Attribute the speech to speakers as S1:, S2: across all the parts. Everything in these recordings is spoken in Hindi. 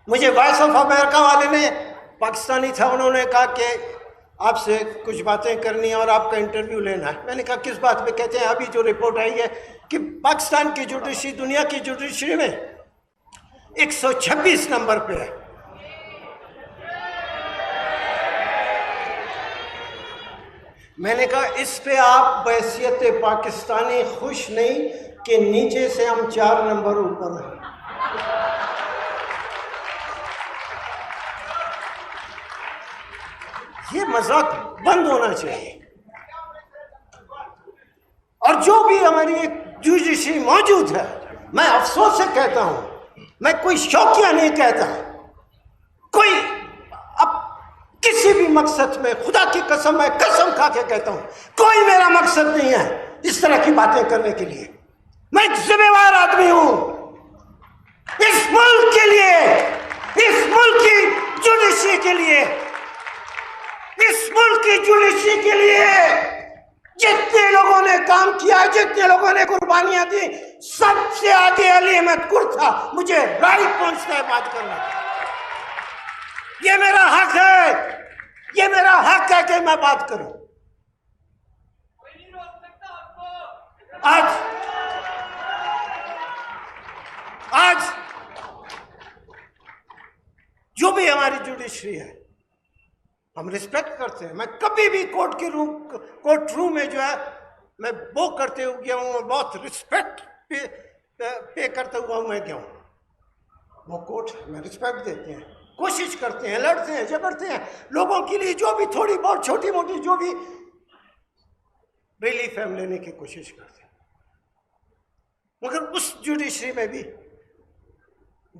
S1: मुझे वॉइस ऑफ अमेरिका वाले ने, पाकिस्तानी था, उन्होंने कहा कि आपसे कुछ बातें करनी है और आपका इंटरव्यू लेना है। मैंने कहा किस बात पे? कहते हैं अभी जो रिपोर्ट आई है कि पाकिस्तान की जुडिशरी दुनिया की जुडिशरी में 126 नंबर पे है। मैंने कहा इस पे आप बहैसियत पाकिस्तानी खुश नहीं कि नीचे से हम 4 नंबर ऊपर हैं। ये मजाक बंद होना चाहिए। और जो भी हमारी जुडिशरी मौजूद है, मैं अफसोस से कहता हूं, मैं कोई शौकिया नहीं कहता, कोई अब किसी भी मकसद में, खुदा की कसम, मैं कसम खा के कहता हूं, कोई मेरा मकसद नहीं है इस तरह की बातें करने के लिए। मैं एक जिम्मेवार आदमी हूं इस मुल्क के लिए, इस मुल्क की जुडिशरी के लिए, इस मुल्क की जुडिशरी के लिए जितने लोगों ने काम किया, जितने लोगों ने कुर्बानियां दी, सबसे आगे अली अहमद कुर था। मुझे राइट पहुंचता है बात करने का। ये मेरा हक है, ये मेरा हक है कि मैं बात करूं। आज जो भी हमारी जुडिशरी है हम रिस्पेक्ट करते हैं। मैं कभी भी कोर्ट रूम में जो है मैं वो करते हुए गया हूँ और बहुत रिस्पेक्ट पे करते हुआ मैं गया हूँ। वो कोर्ट में रिस्पेक्ट देते हैं, कोशिश करते हैं, लड़ते हैं, झगड़ते हैं, लोगों के लिए जो भी थोड़ी बहुत छोटी मोटी जो भी रिलीफ है लेने की कोशिश करते हैं। मगर उस जुडिशरी में भी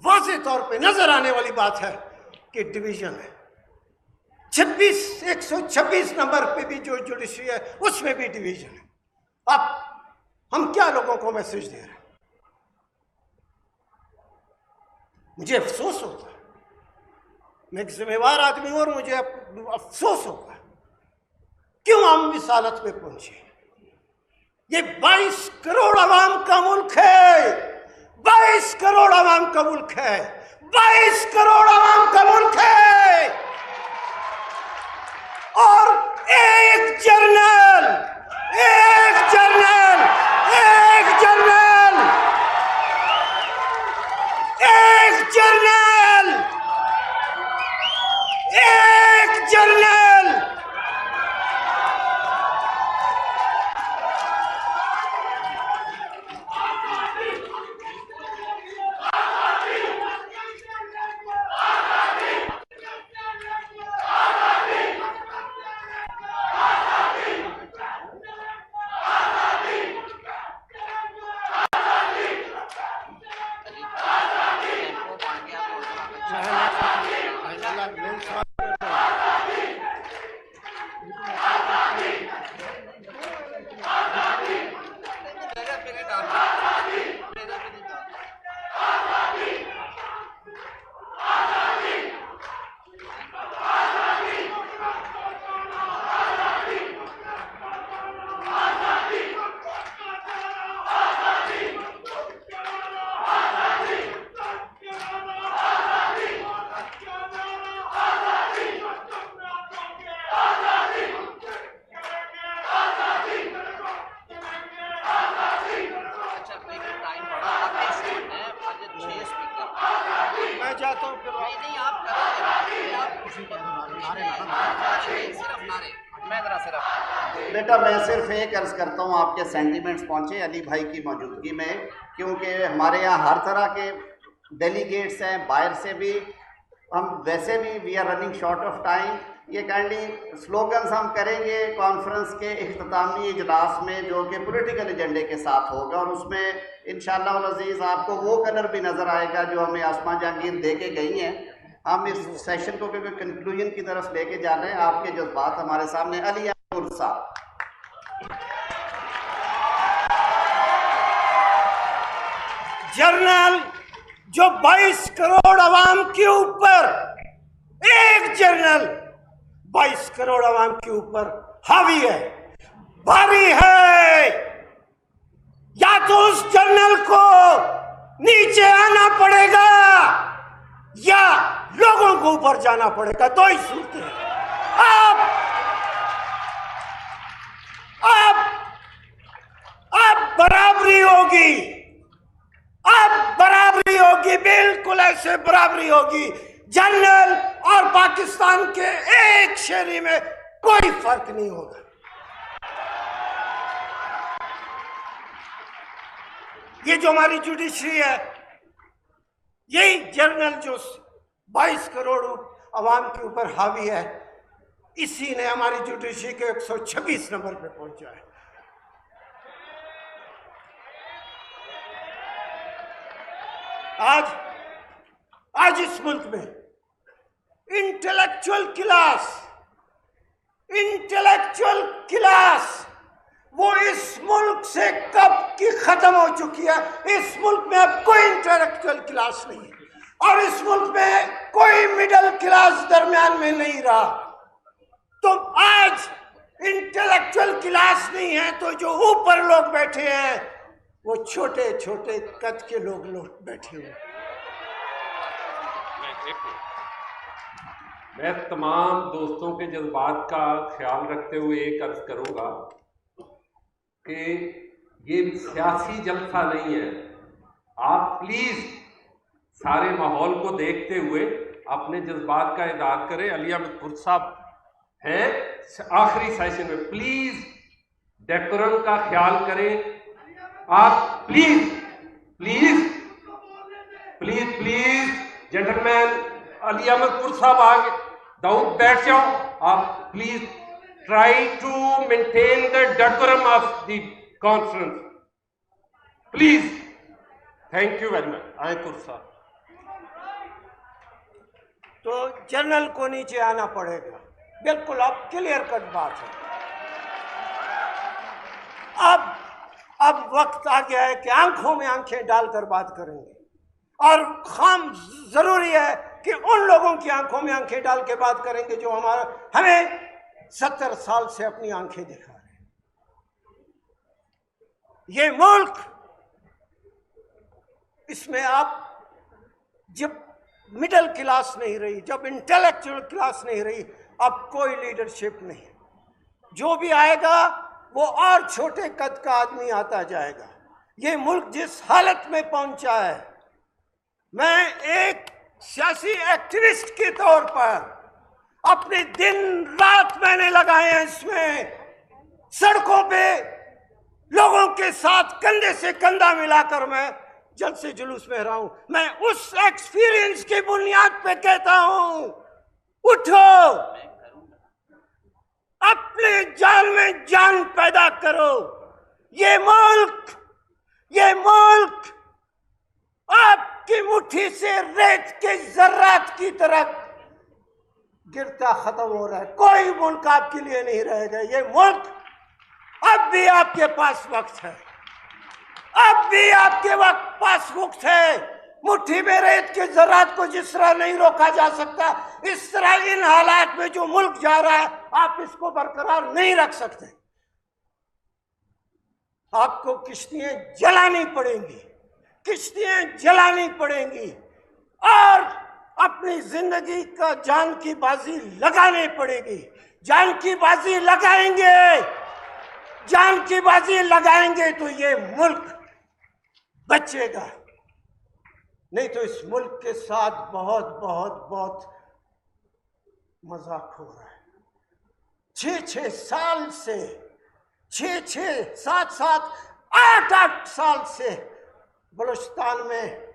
S1: वाज़ेह तौर पे नजर आने वाली बात है कि डिवीजन है। 126 नंबर पे भी जो जुडिशरी है उसमें भी डिवीजन है। अब हम क्या लोगों को मैसेज दे रहे हैं? मुझे अफसोस होता है, मैं एक जिम्मेवार आदमी हूं और मुझे अफसोस होता है क्यों हम इस हालत में पहुंचे। ये 22 करोड़ आवाम का मुल्क है, 22 करोड़ आवाम का मुल्क है, 22 करोड़ आवाम का मुल्क है। और एक जर्नल, एक जर्नल, एक जर्नल, एक जर्नल, एक जर्नल
S2: बेटा, मैं सिर्फ एक अर्ज़ करता हूँ, आपके सेंटिमेंट्स पहुँचे अली भाई की मौजूदगी में, क्योंकि हमारे यहाँ हर तरह के डेलीगेट्स हैं, बाहर से भी, हम वैसे भी we are running short of time. ये काइंडली स्लोगन्स हम करेंगे कॉन्फ्रेंस के इख्तितामी इजलास में जो कि पॉलिटिकल एजेंडे के साथ होगा, और उसमें इंशाअल्लाह अज़ीज़ आपको वो कलर भी नज़र आएगा जो हमें आसमा जहांगीर दे के गई हैं। हम इस सेशन को क्योंकि कंक्लूजन की तरफ लेके जा रहे हैं, आपके जज्बात हमारे सामने। अली अहमद साहब।
S1: जर्नल जो 22 करोड़ आवाम के ऊपर, एक जर्नल 22 करोड़ आवाम के ऊपर हावी है, भारी है, या तो उस जर्नल को नीचे आना पड़ेगा या ऊपर जाना पड़ेगा। दो ही सूरतें हैं। अब बराबरी होगी, अब बराबरी होगी, बिल्कुल ऐसे बराबरी होगी। जनरल और पाकिस्तान के एक शहरी में कोई फर्क नहीं होगा। ये जो हमारी जुडिशरी है, यही जनरल जो 22 करोड़ अवाम के ऊपर हावी है, इसी ने हमारी जुडिशरी के 126 नंबर पे पहुंचा है। आज इस मुल्क में इंटेलेक्चुअल क्लास वो इस मुल्क से कब की खत्म हो चुकी है। इस मुल्क में अब कोई इंटेलेक्चुअल क्लास नहीं है और इस मुल्क में कोई मिडिल क्लास दरमियान में नहीं रहा। तो आज इंटेलेक्चुअल क्लास नहीं है, तो जो ऊपर लोग बैठे हैं वो छोटे छोटे कद के लोग बैठे हुए।
S3: मैं तमाम दोस्तों के जज्बात का ख्याल रखते हुए एक अर्ज करूंगा कि ये सियासी जलसा नहीं है। आप प्लीज सारे माहौल को देखते हुए अपने जज्बात का इज़हार करें। अली अहमद खुर्द साहब हैं आखिरी सेशन में, प्लीज डेकोरम का ख्याल करें। आप प्लीज जेंटलमैन, अली अहमद खुर्द साहब आगे, दाऊद बैठ जाओ। आप please try to maintain the decorum of the conference, please. Thank you very much. आए खुर्द साहब।
S1: तो जनरल को नीचे आना पड़ेगा, बिल्कुल अब क्लियर कट बात है। अब वक्त आ गया है कि आंखों में आंखें डालकर बात करेंगे और खाम जरूरी है कि उन लोगों की आंखों में आंखें डाल के बात करेंगे जो हमें 70 साल से अपनी आंखें दिखा रहे हैं। ये मुल्क, इसमें आप जब मिडिल क्लास नहीं रही, जब इंटेलेक्चुअल क्लास नहीं रही, अब कोई लीडरशिप नहीं। जो भी आएगा वो और छोटे कद का आदमी आता जाएगा। ये मुल्क जिस हालत में पहुंचा है, मैं एक सियासी एक्टिविस्ट के तौर पर अपने दिन रात मैंने लगाए हैं इसमें, सड़कों पे लोगों के साथ कंधे से कंधा मिलाकर मैं जल्द से जुलूस में रहा हूं। मैं उस एक्सपीरियंस की बुनियाद पे कहता हूं, उठो, अपने जान में जान पैदा करो। ये मुल्क आपकी मुट्ठी से रेत के जर्रात की तरह गिरता खत्म हो रहा है। कोई मुल्क आपके लिए नहीं रहेगा। ये मुल्क, अब भी आपके पास वक्त है, अब भी आपके पास वक्त है। मुट्ठी में रेत के जरात को जिस तरह नहीं रोका जा सकता, इस तरह इन हालात में जो मुल्क जा रहा है आप इसको बरकरार नहीं रख सकते। आपको किश्तियां जलानी पड़ेंगी और अपनी जिंदगी का जान की बाजी लगानी पड़ेगी। जान की बाजी लगाएंगे तो ये मुल्क बचेगा, नहीं तो इस मुल्क के साथ बहुत बहुत बहुत मजाक हो रहा है। 6-6 साल से, 6-6, 7-7, 8-8 साल से बलूचिस्तान में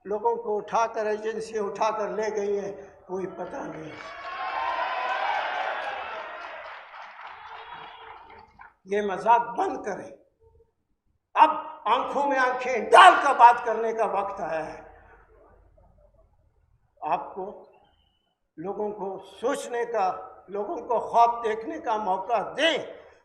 S1: लोगों को उठाकर एजेंसी उठाकर ले गई है, कोई पता नहीं। ये मजाक बंद करें। अब आंखों में आंखें डालकर बात करने का वक्त आया है। आपको लोगों को सोचने का, लोगों को ख्वाब देखने का मौका दें।